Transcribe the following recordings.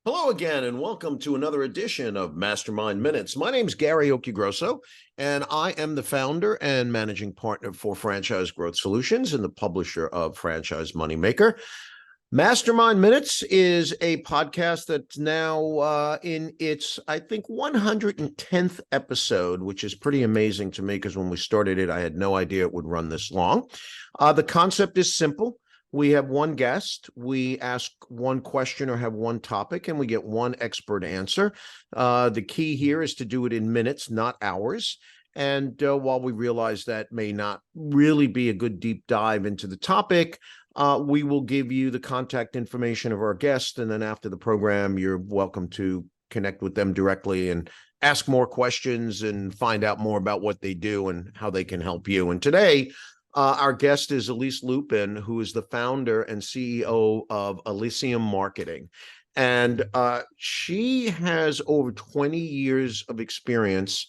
Hello again, and welcome to another edition of Mastermind Minutes. My name is Gary Occhiogrosso, and I am the founder and managing partner for Franchise Growth Solutions and the publisher of Franchise Moneymaker. Mastermind Minutes is a podcast that's now in its, I think, 110th episode, which is pretty amazing to me because when we started it, I had no idea it would run this long. The concept is simple. We have one guest, we ask one question or have one topic, and we get one expert answer. The key here is to do it in minutes, not hours. And while we realize that may not really be a good deep dive into the topic, we will give you the contact information of our guest. And then after the program, you're welcome to connect with them directly and ask more questions and find out more about what they do and how they can help you. And today, our guest is Elise Lupin, who is the founder and CEO of Elysium Marketing. And she has over 20 years of experience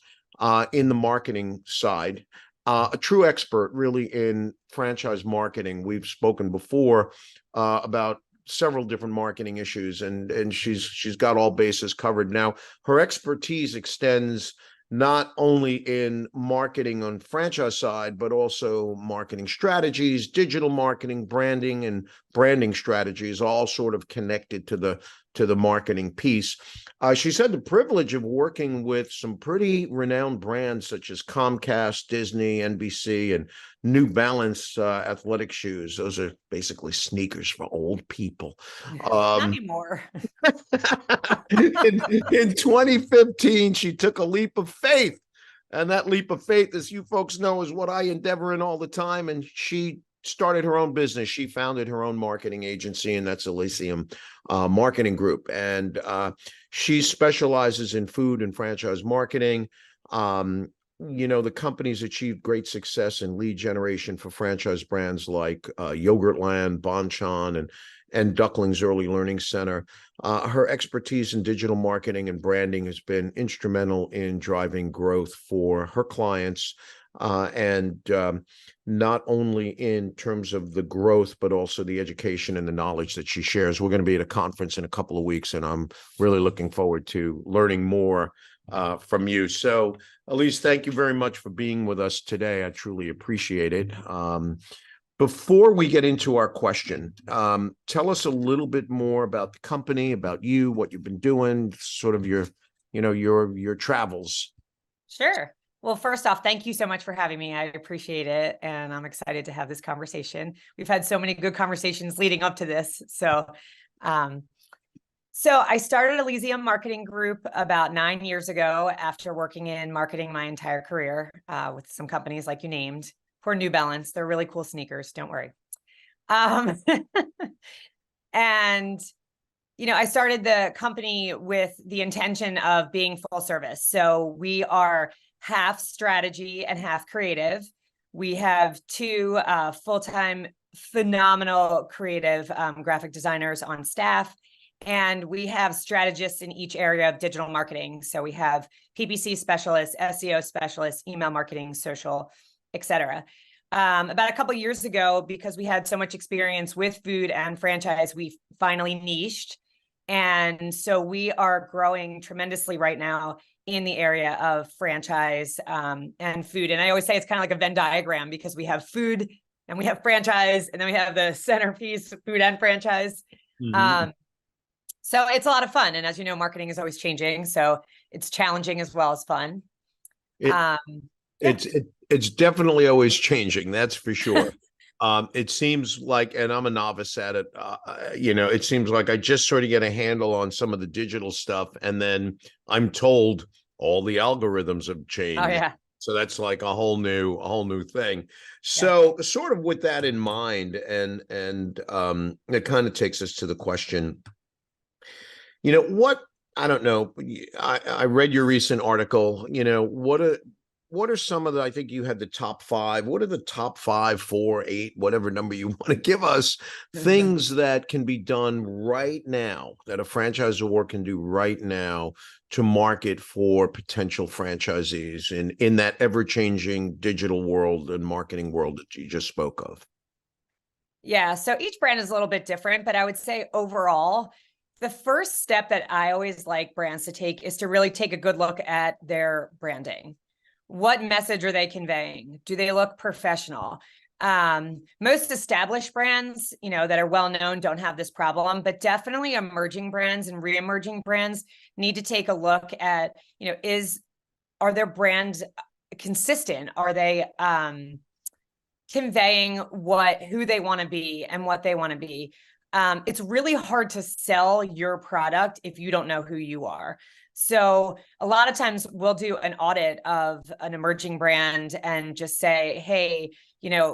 in the marketing side, a true expert really in franchise marketing. We've spoken before about several different marketing issues, and she's got all bases covered. Now, her expertise extends not only in marketing on franchise side, but also marketing strategies, digital marketing, branding, and branding strategies, all sort of connected to the marketing piece. She's had the privilege of working with some pretty renowned brands such as Comcast, Disney, NBC, and New Balance athletic shoes. Those are basically sneakers for old people. Not anymore. In 2015, she took a leap of faith. And that leap of faith, as you folks know, is what I endeavor in all the time. And she started her own business. She founded her own marketing agency, and that's Elysium Marketing Group. And she specializes in food and franchise marketing. The company's achieved great success in lead generation for franchise brands like Yogurtland, Bonchon, and Duckling's Early Learning Center. Her expertise in digital marketing and branding has been instrumental in driving growth for her clients, and not only in terms of the growth, but also the education and the knowledge that she shares. We're going to be at a conference in a couple of weeks, and I'm really looking forward to learning more from you. So, Elise, thank you very much for being with us today. I truly appreciate it. Before we get into our question, tell us a little bit more about the company, about you, what you've been doing, sort of your travels. Sure. Well, first off, thank you so much for having me. I appreciate it. And I'm excited to have this conversation. We've had so many good conversations leading up to this. So I started Elysium Marketing Group about 9 years ago after working in marketing my entire career with some companies like you named. Poor New Balance. They're really cool sneakers. Don't worry. And I started the company with the intention of being full service. So we are half strategy and half creative. We have two full-time, phenomenal creative graphic designers on staff, and we have strategists in each area of digital marketing. So we have PPC specialists, SEO specialists, email marketing, social, etc. About a couple of years ago, because we had so much experience with food and franchise, we finally niched. And so we are growing tremendously right now in the area of franchise and food. And I always say it's kind of like a Venn diagram because we have food and we have franchise, and then we have the centerpiece, food and franchise. Mm-hmm. So it's a lot of fun. And as you know, marketing is always changing. So it's challenging as well as fun. It's definitely always changing. That's for sure. It seems like, and I'm a novice at it, it seems like I just sort of get a handle on some of the digital stuff, and then I'm told all the algorithms have changed. Oh, yeah. So that's like a whole new thing. So sort of with that in mind, and it kind of takes us to the question, I don't know. I read your recent article, what are some of the, I think you had the top 5, what are the top 5, 4, 8, whatever number you want to give us, things that can be done right now, that a franchisor can do right now to market for potential franchisees in that ever-changing digital world and marketing world that you just spoke of? Yeah, so each brand is a little bit different, but I would say overall, The first step that I always like brands to take is to really take a good look at their branding. What message are they conveying? Do they look professional? Most established brands, that are well known don't have this problem, but definitely emerging brands and re-emerging brands need to take a look at, are their brands consistent? Are they conveying who they want to be and what they want to be? It's really hard to sell your product if you don't know who you are. So a lot of times we'll do an audit of an emerging brand and just say, hey,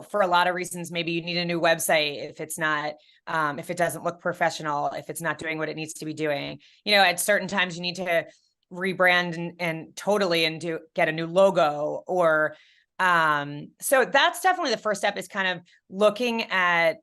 for a lot of reasons, maybe you need a new website if it's not, if it doesn't look professional, if it's not doing what it needs to be doing. At certain times you need to rebrand and totally get a new logo or so that's definitely the first step, is kind of looking at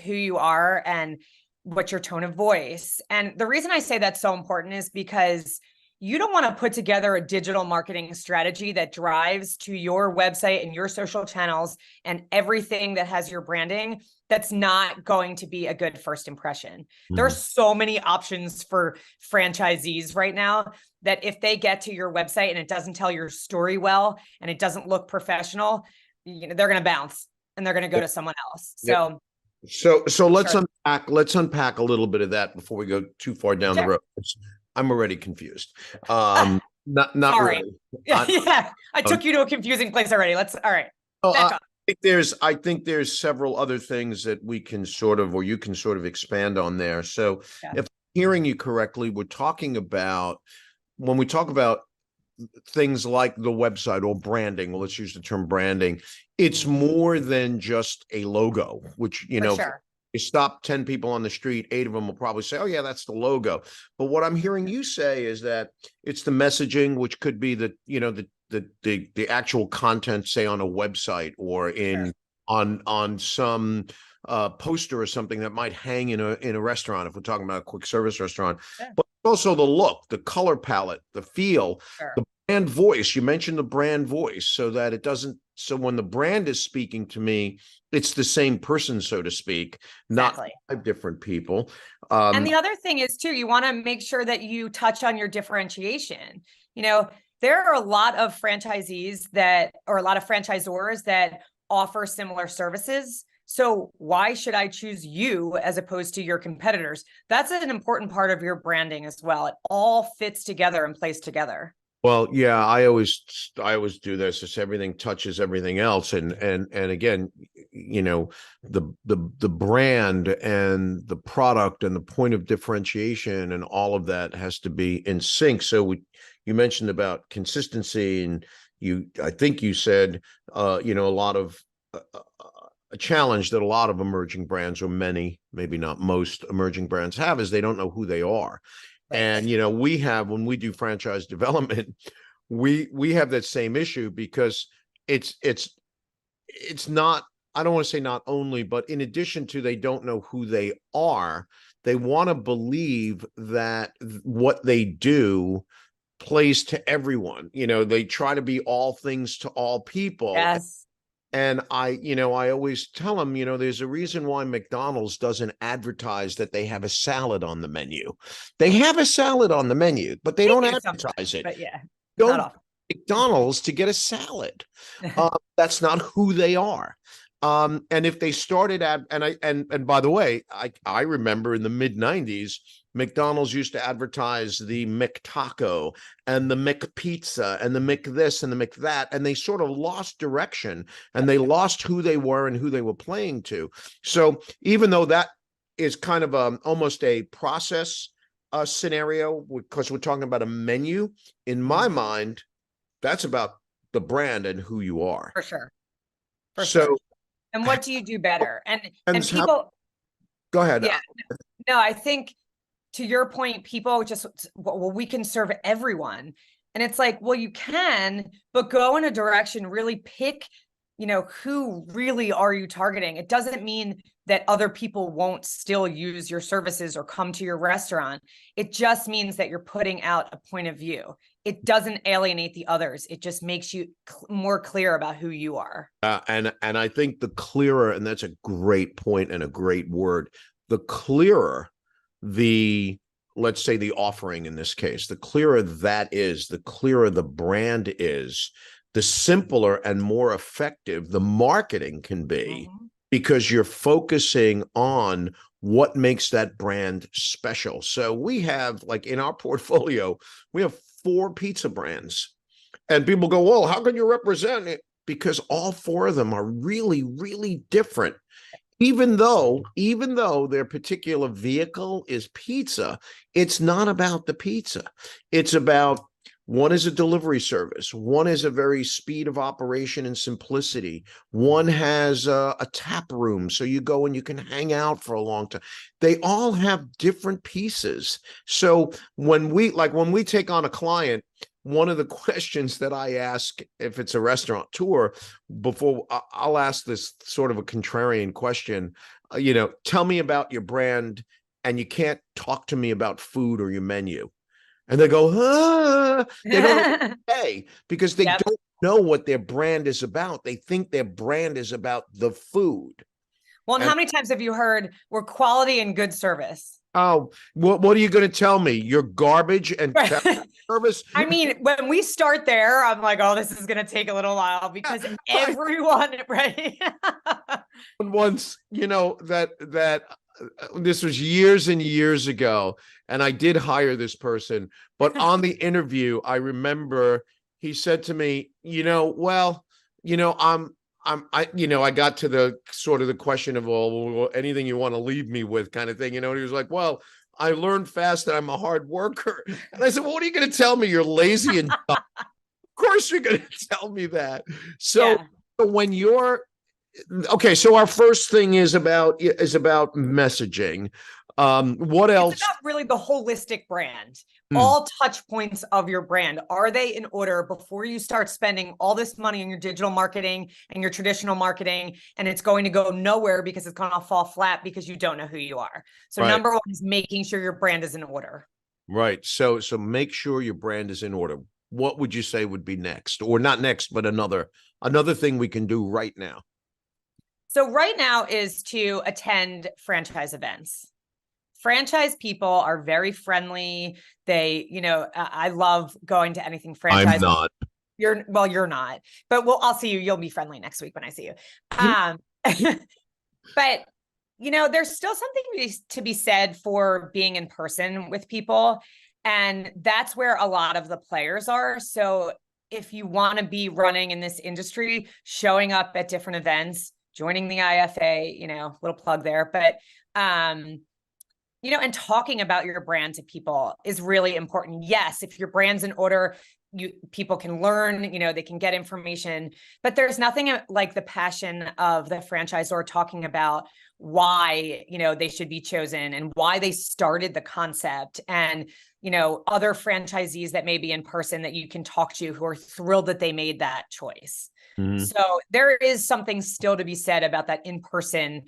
who you are and what's your tone of voice. And the reason I say that's so important is because you don't want to put together a digital marketing strategy that drives to your website and your social channels and everything that has your branding that's not going to be a good first impression. There are so many options for franchisees right now that if they get to your website and it doesn't tell your story well and it doesn't look professional, they're going to bounce and they're going to go to someone else. So let's unpack a little bit of that before we go too far down the road. I'm already confused. Not Sorry. really. I took you to a confusing place already. All right. I think there's several other things that we can you can sort of expand on there. So if I'm hearing you correctly, we're talking about, when we talk about things like the website or branding, well, let's use the term branding, it's more than just a logo, which, you stop 10 people on the street, 8 of them will probably say, oh yeah, that's the logo. But what I'm hearing you say is that it's the messaging, which could be the actual content, say on a website or on some poster or something that might hang in a restaurant, if we're talking about a quick service restaurant. But also the look, the color palette, the feel, the brand voice. You mentioned the brand voice, so that it doesn't, so when the brand is speaking to me, it's the same person, so to speak, not 5 different people. And the other thing is too, you want to make sure that you touch on your differentiation. There are a lot of franchisees or a lot of franchisors that offer similar services. So why should I choose you as opposed to your competitors? That's an important part of your branding as well. It all fits together and plays together. Well, yeah, I always do this. It's everything touches everything else, and again, the brand and the product and the point of differentiation and all of that has to be in sync. So you mentioned about consistency, and I think you said, a lot of a challenge that a lot of emerging brands, or many, maybe not most emerging brands have, is they don't know who they are. And, we have, when we do franchise development, we have that same issue, because it's not, I don't want to say not only, but in addition to, they don't know who they are, they want to believe that what they do plays to everyone. They try to be all things to all people. Yes. And I always tell them, there's a reason why McDonald's doesn't advertise that they have a salad on the menu. They have a salad on the menu, but they don't advertise it. But yeah, go to McDonald's to get a salad. That's not who they are. And if they started and by the way, I remember in the mid-90s, McDonald's used to advertise the McTaco and the McPizza and the McThis and the McThat, and they sort of lost direction, and they lost who they were and who they were playing to. So even though that is kind of almost a process scenario, because we're talking about a menu, in my mind, that's about the brand and who you are. For sure. Sure. And what do you do better? And people go ahead. Yeah. No, I think, to your point, people just, well, we can serve everyone. And it's like, well, you can, but go in a direction, really pick, who really are you targeting? It doesn't mean that other people won't still use your services or come to your restaurant. It just means that you're putting out a point of view. It doesn't alienate the others. It just makes you more clear about who you are. And I think the clearer, and that's a great point and a great word, the clearer the let's say the offering in this case, the clearer that is, the clearer the brand is, the simpler and more effective the marketing can be, because you're focusing on what makes that brand special. So we have, like, in our portfolio, we have 4 pizza brands. And people go, well, how can you represent it? Because all 4 of them are really, really different. Even though their particular vehicle is pizza, it's not about the pizza. It's about, one is a delivery service. One is a very speed of operation and simplicity. One has a tap room, so you go and you can hang out for a long time. They all have different pieces. So when we take on a client, one of the questions that I ask, if it's a restaurant tour, before I'll ask this sort of a contrarian question, tell me about your brand, and you can't talk to me about food or your menu. And they go, they don't know hey, because they don't know what their brand is about. They think their brand is about the food. Well, and how many times have you heard we're quality and good service? Oh, what are you going to tell me? You're garbage and service? I mean, when we start there, I'm like, oh, this is going to take a little while, because everyone, right? Once, that this was years and years ago, and I did hire this person, but on the interview, I remember he said to me, I got to the sort of the question of, well, anything you want to leave me with, kind of thing, and he was like, well, I learned fast that I'm a hard worker. And I said, well, what are you going to tell me? You're lazy and dumb. Of course you're going to tell me that. So when you're, okay, so our first thing is about messaging. What else? It's about really the holistic brand. All touch points of your brand, are they in order before you start spending all this money on your digital marketing and your traditional marketing, and it's going to go nowhere because it's going to fall flat because you don't know who you are. So number 1 is making sure your brand is in order. Right. So make sure your brand is in order. What would you say would be next, or not next, but another thing we can do right now? So right now is to attend franchise events. Franchise people are very friendly. They, I love going to anything franchise. I'm not. You're not, but I'll see you. You'll be friendly next week when I see you. But there's still something to be said for being in person with people. And that's where a lot of the players are. So if you want to be running in this industry, showing up at different events, joining the IFA, little plug there, but, and talking about your brand to people is really important. Yes, if your brand's in order, people can learn, they can get information, but there's nothing like the passion of the franchisor talking about why, they should be chosen and why they started the concept, and, other franchisees that may be in person that you can talk to who are thrilled that they made that choice. So there is something still to be said about that in person,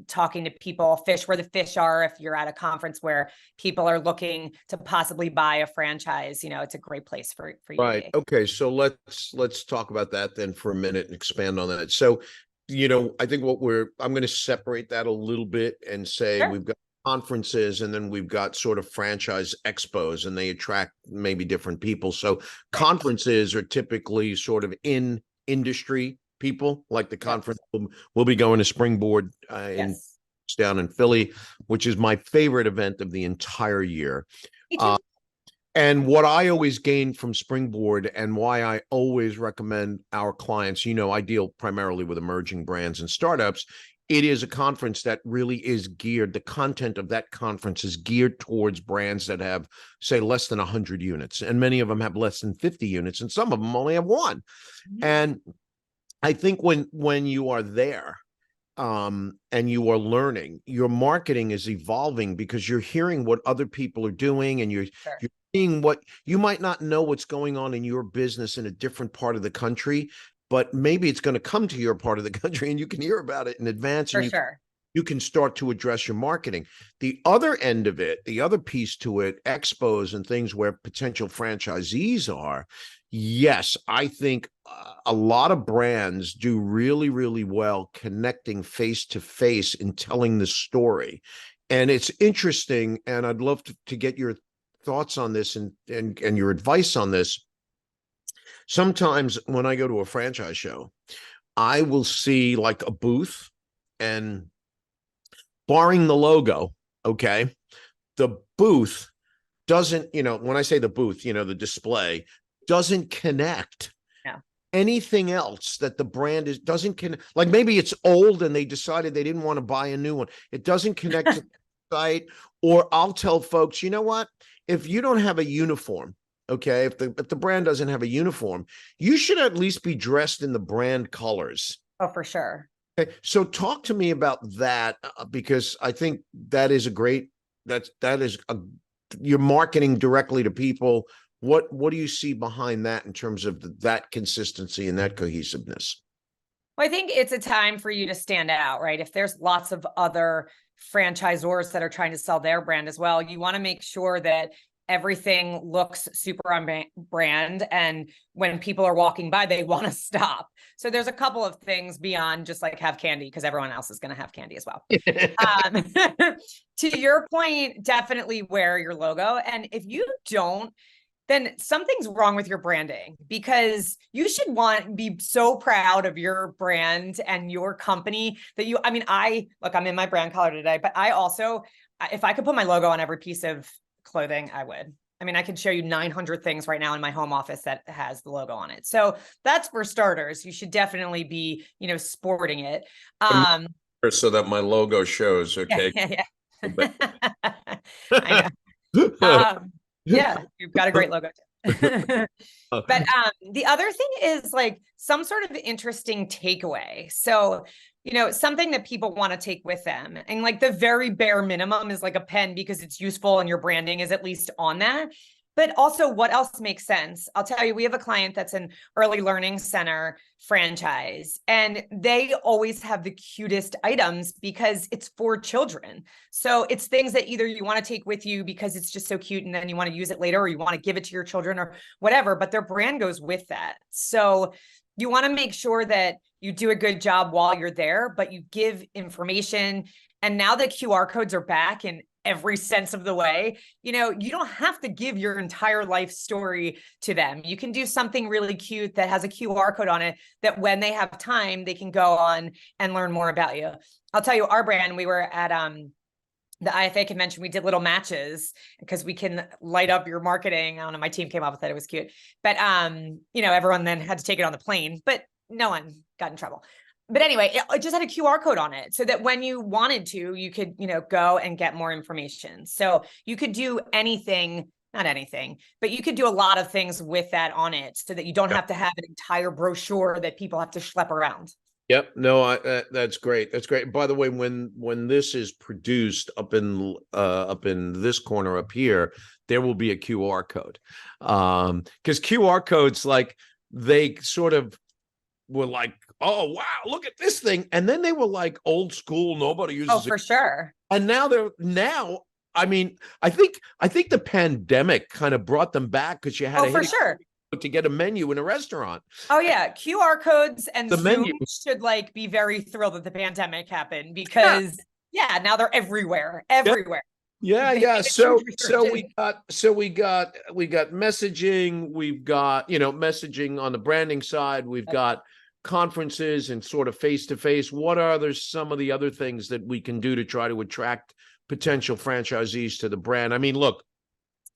talking to people, fish where the fish are. If you're at a conference where people are looking to possibly buy a franchise, it's a great place for you. Right. Okay. So let's talk about that then for a minute and expand on that. So, I think I'm going to separate that a little bit and say we've got conferences, and then we've got sort of franchise expos, and they attract maybe different people. So conferences are typically sort of in industry people, like the conference we'll be going to Springboard down in Philly, which is my favorite event of the entire year. And what I always gain from Springboard, and why I always recommend our clients, I deal primarily with emerging brands and startups. It is a conference that really is geared, the content of that conference is geared towards brands that have, say, less than 100 units. And many of them have less than 50 units, and some of them only have 1. And I think when you are there, and you are learning, your marketing is evolving because you're hearing what other people are doing, and you're seeing what you might not know what's going on in your business in a different part of the country, but maybe it's going to come to your part of the country and you can hear about it in advance. And you can start to address your marketing. The other end of it, the other piece to it, expos and things where potential franchisees are. Yes, I think a lot of brands do really, really well connecting face to face and telling the story. And it's interesting, and I'd love to get your thoughts on this and your advice on this. Sometimes when I go to a franchise show, I will see like a booth, and barring the logo, okay, the booth doesn't, when I say the booth, the display doesn't connect anything else that the brand doesn't connect. Like maybe it's old and they decided they didn't want to buy a new one. It doesn't connect to the site. Or I'll tell folks, you know what? If you don't have a uniform, okay, if the brand doesn't have a uniform, you should at least be dressed in the brand colors. Oh, for sure. Okay, so talk to me about that, because I think that is a great, you're marketing directly to people. What do you see behind that in terms of that consistency and that cohesiveness? Well, I think it's a time for you to stand out, right? If there's lots of other franchisors that are trying to sell their brand as well, you want to make sure that everything looks super on brand. And when people are walking by, they want to stop. So there's a couple of things beyond just like have candy, because everyone else is going to have candy as well. To your point, definitely wear your logo. And if you don't, then something's wrong with your branding, because you should be so proud of your brand and your company that I'm in my brand color today, but I also, if I could put my logo on every piece of clothing, I would. I could show you 900 things right now in my home office that has the logo on it. So that's for starters. You should definitely be, sporting it. So that my logo shows, okay. Yeah. I know. Yeah, you've got a great logo too. But the other thing is like some sort of interesting takeaway. So, something that people want to take with them. And like the very bare minimum is like a pen, because it's useful and your branding is at least on that. But also, what else makes sense? I'll tell you, we have a client that's an early learning center franchise, and they always have the cutest items because it's for children. So it's things that either you want to take with you because it's just so cute and then you want to use it later, or you want to give it to your children or whatever, but their brand goes with that. So you want to make sure that you do a good job while you're there, but you give information. And now that QR codes are back in every sense of the way, you don't have to give your entire life story to them. You can do something really cute that has a QR code on it that when they have time, they can go on and learn more about you. I'll tell you, our brand, we were at the IFA convention, we did little matches because we can light up your marketing. I don't know, my team came up with it. It was cute. But, everyone then had to take it on the plane, but no one got in trouble. But anyway, it just had a QR code on it so that when you wanted to, you could, go and get more information. So you could do anything, not anything, but you could do a lot of things with that on it so that you don't have to have an entire brochure that people have to schlep around. Yep. No, that's great. That's great. By the way, when this is produced up in this corner up here, there will be a QR code. Because QR codes, like, they sort of were like, oh wow, look at this thing, and then they were like old school. Nobody uses. Oh, for sure. And now I think the pandemic kind of brought them back, because you had for sure to get a menu in a restaurant. Oh yeah, QR codes and the Zoom menu should like be very thrilled that the pandemic happened, because now they're everywhere. Yeah. So we got messaging, we've got, messaging on the branding side, we've got conferences and sort of face-to-face. What are some of the other things that we can do to try to attract potential franchisees to the brand? Look,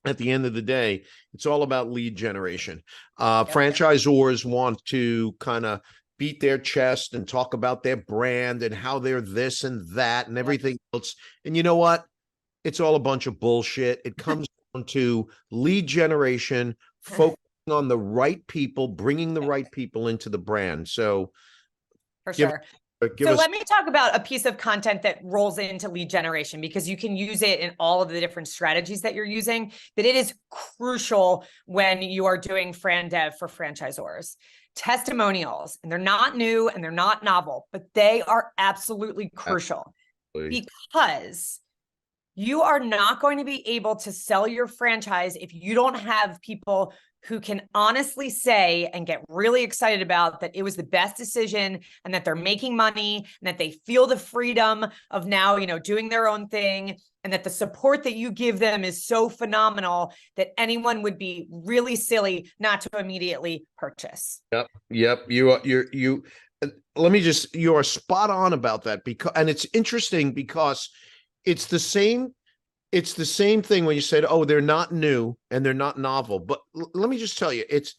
at the end of the day, it's all about lead generation. Franchisors want to kind of beat their chest and talk about their brand and how they're this and that and everything else. And you know what? It's all a bunch of bullshit. It comes down to lead generation, focusing on the right people, bringing the right people into the brand. So for sure. Let me talk about a piece of content that rolls into lead generation, because you can use it in all of the different strategies that you're using, but it is crucial when you are doing Fran Dev for franchisors. Testimonials, and they're not new and they're not novel, but they are absolutely crucial. Because you are not going to be able to sell your franchise if you don't have people who can honestly say and get really excited about that it was the best decision and that they're making money and that they feel the freedom of now, doing their own thing, and that the support that you give them is so phenomenal that anyone would be really silly not to immediately purchase. Yep. You are spot on about that, because, and it's interesting because it's the same thing when you said, oh, they're not new and they're not novel. But let me just tell you, it's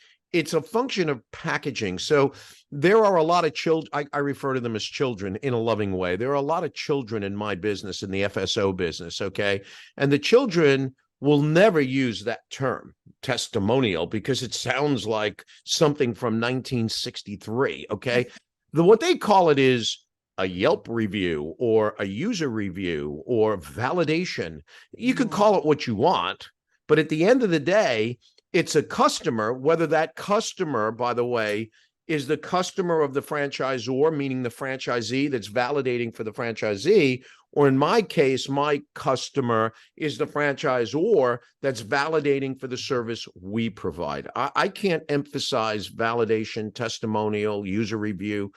a function of packaging. So there are a lot of children, I refer to them as children in a loving way. There are a lot of children in my business, in the FSO business, okay? And the children will never use that term, testimonial, because it sounds like something from 1963, okay? What they call it is a Yelp review or a user review or validation. You can call it what you want, but at the end of the day, it's a customer, whether that customer, by the way, is the customer of the franchisor, meaning the franchisee that's validating for the franchisee, or in my case, my customer is the franchisor that's validating for the service we provide. I can't emphasize validation, testimonial, user review.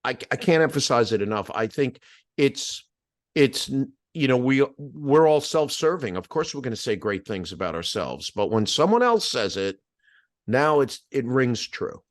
I can't emphasize it enough. I think it's we're all self-serving. Of course, we're going to say great things about ourselves, but when someone else says it, now it rings true.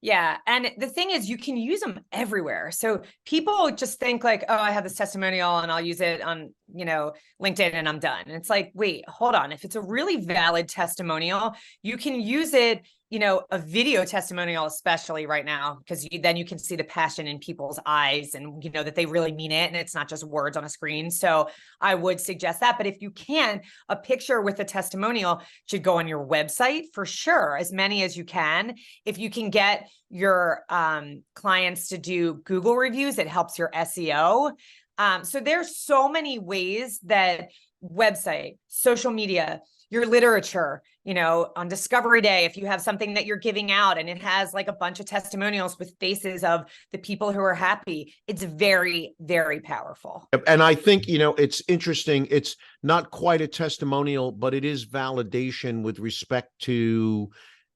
Yeah. And the thing is, you can use them everywhere. So people just think like, oh, I have this testimonial and I'll use it on, LinkedIn and I'm done. And it's like, wait, hold on. If it's a really valid testimonial, you can use it, a video testimonial, especially right now, because then you can see the passion in people's eyes and, that they really mean it. And it's not just words on a screen. So I would suggest that. But if you can, a picture with a testimonial should go on your website for sure, as many as you can. If you can get your clients to do Google reviews, it helps your SEO. So there's so many ways that website, social media, your literature, on Discovery Day, if you have something that you're giving out and it has like a bunch of testimonials with faces of the people who are happy, it's very, very powerful. And I think, it's interesting. It's not quite a testimonial, but it is validation with respect to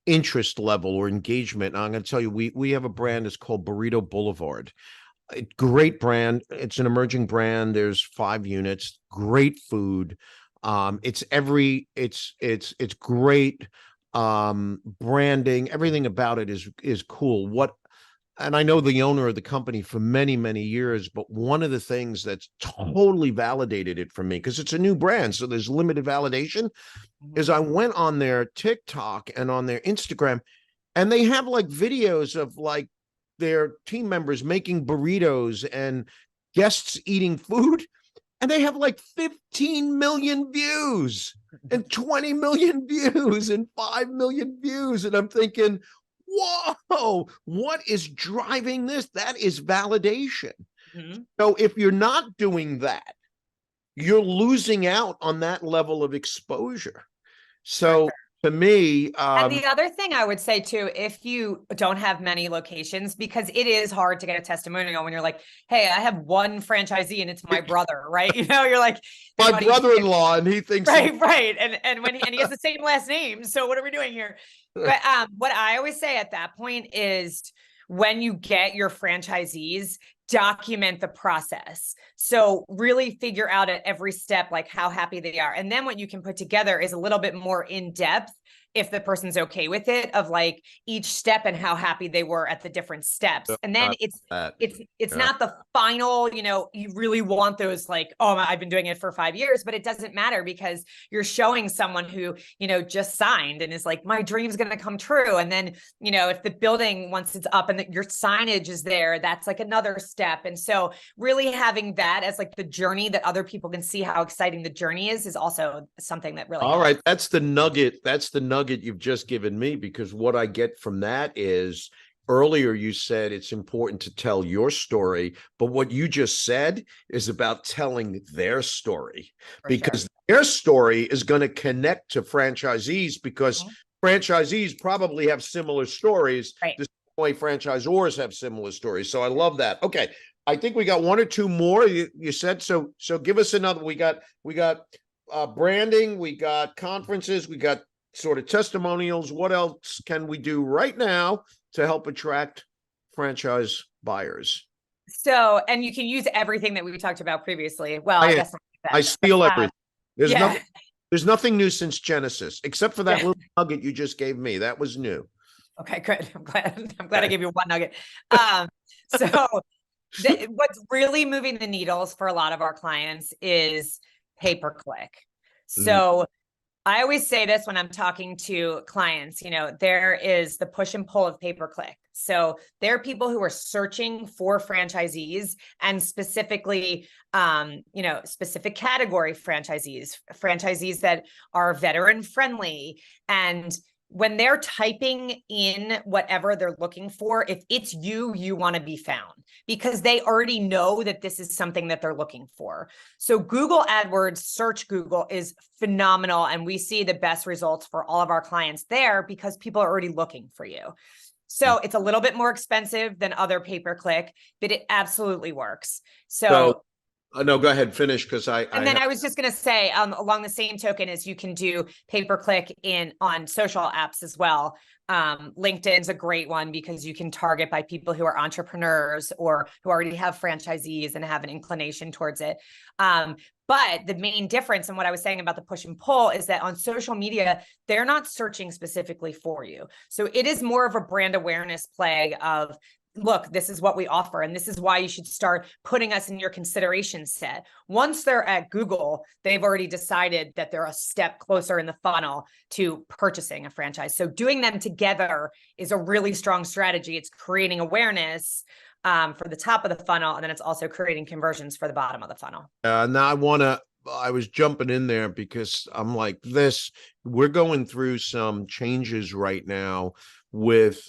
interest level or engagement. And I'm going to tell you, we have a brand that's called Burrito Boulevard. Great brand. It's an emerging brand. There's 5 units, great food. It's great. Branding, everything about it is cool. And I know the owner of the company for many, many years, but one of the things that's totally validated it for me, because it's a new brand, so there's limited validation, is I went on their TikTok and on their Instagram, and they have like videos of like their team members making burritos and guests eating food. And they have like 15 million views and 20 million views and 5 million views. And I'm thinking, whoa, what is driving this? That is validation. So if you're not doing that, you're losing out on that level of exposure. So to me, and the other thing I would say too, if you don't have many locations, because it is hard to get a testimonial when you're like, hey, I have one franchisee and it's my brother, right? You're like, my brother-in-law, and he thinks right. And when he has the same last name. So what are we doing here? But what I always say at that point is, when you get your franchisees, document the process. So really figure out at every step, like how happy they are. And then what you can put together is a little bit more in depth, if the person's okay with it, of like each step and how happy they were at the different steps. And then it's not the final, you really want those like, oh, I've been doing it for 5 years, but it doesn't matter, because you're showing someone who, just signed and is like, my dream's going to come true. And then, if the building, once it's up and your signage is there, that's like another step. And so really having that as like the journey that other people can see how exciting the journey is also something that really helps. Right. That's the nugget you've just given me, because what I get from that is, earlier you said it's important to tell your story, but what you just said is about telling their story, because their story is going to connect to franchisees, because franchisees probably have similar stories. Right. The same way franchisors have similar stories. So I love that. Okay. I think we got 1 or 2 more. You said so. So give us another. We got branding. We got conferences. We got sort of testimonials. What else can we do right now to help attract franchise buyers? So, and you can use everything that we talked about previously. Well, I guess not like I that, steal but, everything. There's yeah. nothing. There's nothing new since Genesis, except for that Yeah. little nugget you just gave me. That was new. Okay, good. I'm glad I gave you one nugget. So what's really moving the needles for a lot of our clients is pay-per-click. Mm. So I always say this when I'm talking to clients, there is the push and pull of pay-per-click. So there are people who are searching for franchisees, and specifically, specific category franchisees that are veteran friendly. And when they're typing in whatever they're looking for, if it's you want to be found, because they already know that this is something that they're looking for. So Google AdWords, search Google is phenomenal. And we see the best results for all of our clients there because people are already looking for you. So it's a little bit more expensive than other pay-per-click, but it absolutely works. So no, go ahead, finish, because I was just going to say, along the same token, is you can do pay-per-click on social apps as well. LinkedIn's a great one because you can target by people who are entrepreneurs or who already have franchisees and have an inclination towards it. But the main difference in what I was saying about the push and pull is that on social media, they're not searching specifically for you. So it is more of a brand awareness play of, look, this is what we offer, and this is why you should start putting us in your consideration set. Once they're at Google, they've already decided that they're a step closer in the funnel to purchasing a franchise. So doing them together is a really strong strategy. It's creating awareness for the top of the funnel, and then it's also creating conversions for the bottom of the funnel. Now I was jumping in there because I'm like we're going through some changes right now with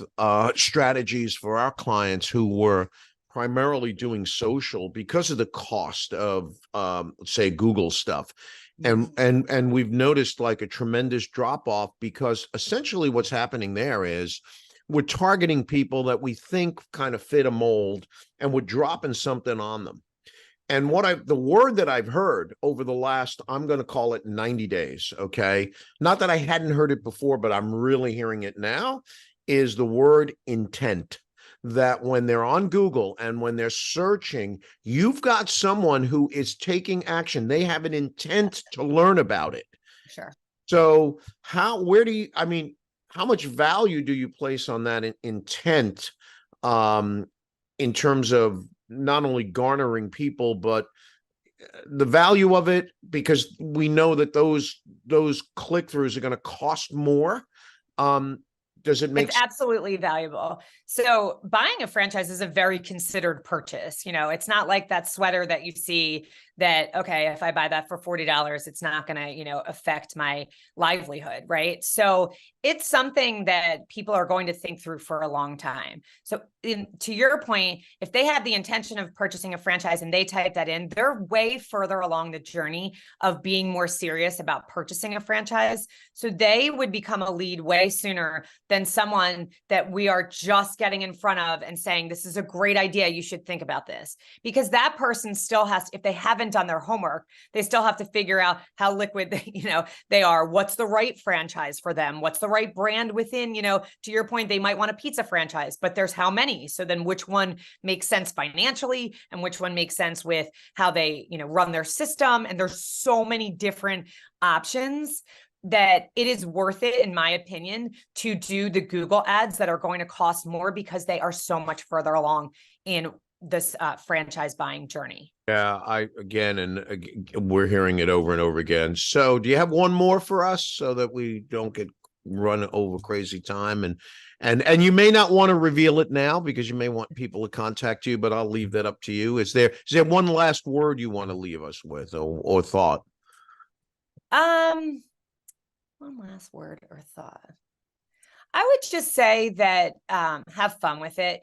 strategies for our clients who were primarily doing social because of the cost of say Google stuff. And we've noticed like a tremendous drop off because essentially what's happening there is we're targeting people that we think kind of fit a mold, and we're dropping something on them. And the word that I've heard over the last, I'm going to call it 90 days. Okay. Not that I hadn't heard it before, but I'm really hearing it now, is the word intent. That when they're on Google and when they're searching, you've got someone who is taking action. They have an intent to learn about it. Sure. So how much value do you place on that intent in terms of not only garnering people, but the value of it? Because we know that those click-throughs are going to cost more. Does it make It's absolutely valuable. So buying a franchise is a very considered purchase. It's not like that sweater that you see that, okay, if I buy that for $40, it's not going to, affect my livelihood, right? So it's something that people are going to think through for a long time. So to your point, if they have the intention of purchasing a franchise and they type that in, they're way further along the journey of being more serious about purchasing a franchise. So they would become a lead way sooner than someone that we are just getting in front of and saying, this is a great idea, you should think about this. Because that person still has, if they haven't done their homework, they still have to figure out how liquid they are. What's the right franchise for them? What's the right brand within, to your point, they might want a pizza franchise, but there's how many? So then which one makes sense financially and which one makes sense with how they, run their system? And there's so many different options that it is worth it, in my opinion, to do the Google ads that are going to cost more because they are so much further along in this franchise buying journey. Yeah, we're hearing it over and over again. So do you have one more for us so that we don't get run over crazy time? And you may not want to reveal it now because you may want people to contact you, but I'll leave that up to you. Is there one last word you want to leave us with or thought? One last word or thought. I would just say that have fun with it.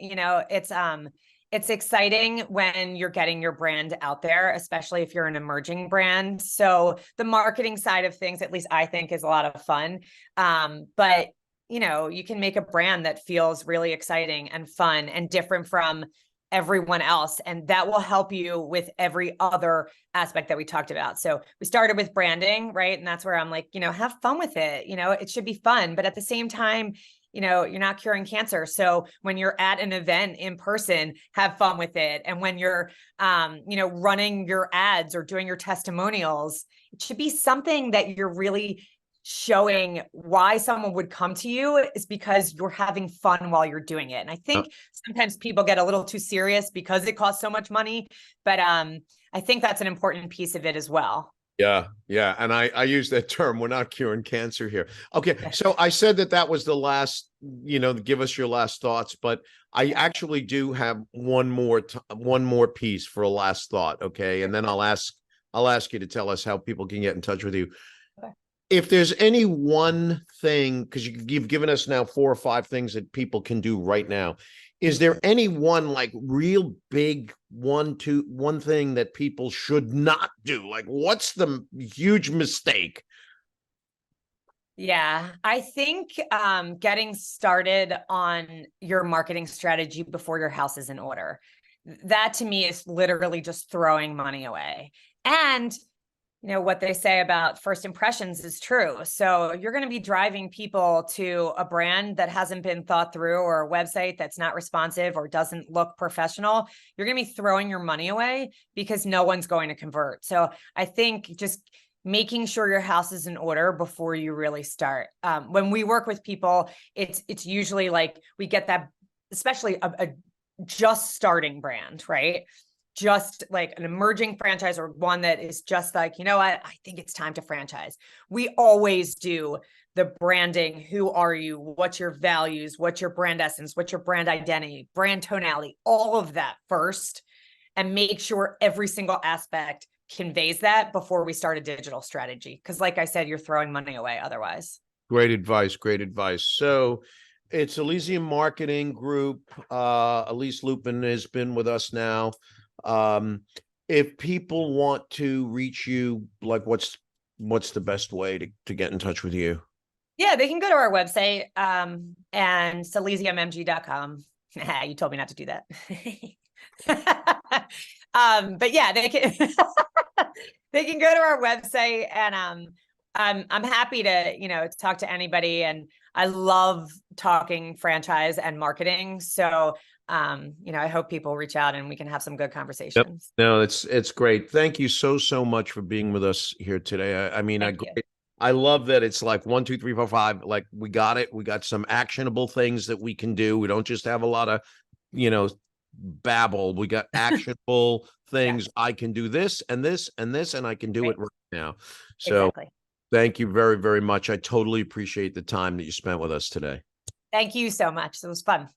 It's exciting when you're getting your brand out there, especially if you're an emerging brand. So the marketing side of things, at least I think, is a lot of fun. But you can make a brand that feels really exciting and fun and different from everyone else. And that will help you with every other aspect that we talked about. So we started with branding, right? And that's where I'm like, have fun with it. It should be fun, but at the same time, you're not curing cancer. So when you're at an event in person, have fun with it. And when you're, running your ads or doing your testimonials, it should be something that you're really showing why someone would come to you is because you're having fun while you're doing it. And I think sometimes people get a little too serious because it costs so much money, but I think that's an important piece of it as well. Yeah. Yeah. And I use that term. We're not curing cancer here. Okay. So I said that was the last, give us your last thoughts, but I actually do have one more piece for a last thought. Okay. And then I'll ask you to tell us how people can get in touch with you. Okay. If there's any one thing, because you've given us now 4 or 5 things that people can do right now, is there any one like real big one thing that people should not do? Like, what's the huge mistake? Yeah, I think getting started on your marketing strategy before your house is in order. That to me is literally just throwing money away. And what they say about first impressions is true. So you're going to be driving people to a brand that hasn't been thought through, or a website that's not responsive or doesn't look professional. You're going to be throwing your money away because no one's going to convert. So I think just making sure your house is in order before you really start. When we work with people, it's usually like we get that, especially a just starting brand, right? Just like an emerging franchise, or one that is just like, I think it's time to franchise. We always do the branding. Who are you? What's your values? What's your brand essence? What's your brand identity, brand tonality, all of that first, and make sure every single aspect conveys that before we start a digital strategy. Because like I said, you're throwing money away otherwise. Great advice. Great advice. So it's Elysium Marketing Group. Elise Lupin has been with us now. If people want to reach you, like what's the best way to get in touch with you? Yeah, they can go to our website, and it's elysiummg.com. You told me not to do that. But yeah, they can they can go to our website, and I'm happy to talk to anybody, and I love talking franchise and marketing. So I hope people reach out and we can have some good conversations. Yep. No, it's great. Thank you so much for being with us here today. I love that it's like 1, 2, 3, 4, 5. Like we got it. We got some actionable things that we can do. We don't just have a lot of, babble. We got actionable things. I can do this and this and this, and I can do it right now. So Thank you very, very much. I totally appreciate the time that you spent with us today. Thank you so much. It was fun.